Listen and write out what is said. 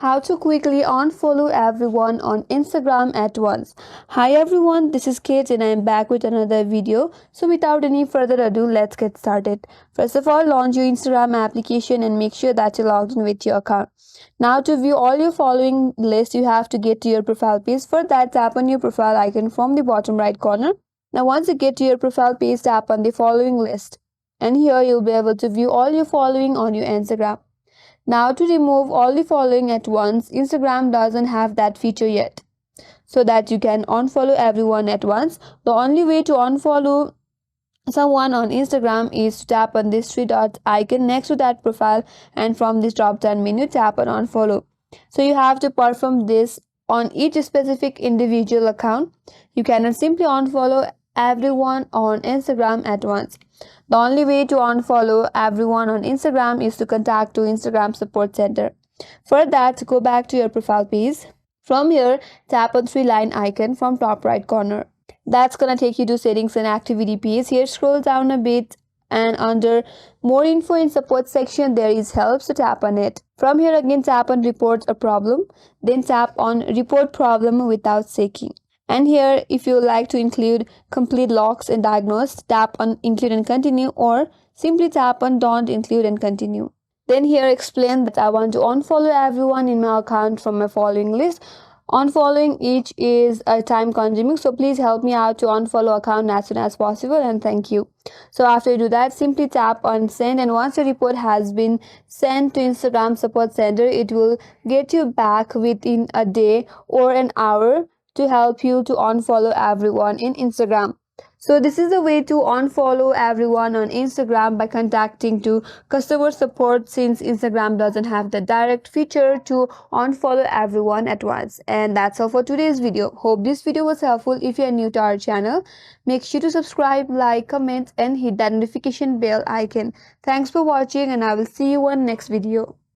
How to quickly unfollow everyone on Instagram at once. Hi everyone, this is Kate and I'm back with another video. So without any further ado, let's get started. First of all, launch your Instagram application and make sure that you're logged in with your account. Now to view all your following list, you have to get to your profile page. For that, tap on your profile icon from the bottom right corner. Now once you get to your profile page, tap on the following list. And here you'll be able to view all your following on your Instagram. Now to remove all the following at once, Instagram doesn't have that feature yet. So that you can unfollow everyone at once. The only way to unfollow someone on Instagram is to tap on this three dots icon next to that profile, and from this drop down menu tap on unfollow. So you have to perform this on each specific individual account. You cannot simply unfollow everyone on Instagram at once. The only way to unfollow everyone on Instagram is to contact to Instagram support center. For that, go back to your profile page. From here, tap on three line icon from top right corner. That's gonna take you to settings and activity page. Here, scroll down a bit and under more info in support section there is help, so tap on it. From here again tap on report a problem, then tap on report problem without seeking. And here, if you like to include complete logs and diagnose, tap on include and continue, or simply tap on don't include and continue. Then here explain that I want to unfollow everyone in my account from my following list. Unfollowing each is time consuming, so please help me out to unfollow account as soon as possible, and thank you. So after you do that, simply tap on send, and once your report has been sent to Instagram support center, it will get you back within a day or an hour to help you to unfollow everyone in Instagram. So this is the way to unfollow everyone on Instagram by contacting to customer support, since Instagram doesn't have the direct feature to unfollow everyone at once. And that's all for today's video. Hope this video was helpful. If you are new to our channel, make sure to subscribe, like, comment and hit that notification bell icon. Thanks for watching and I will see you on next video.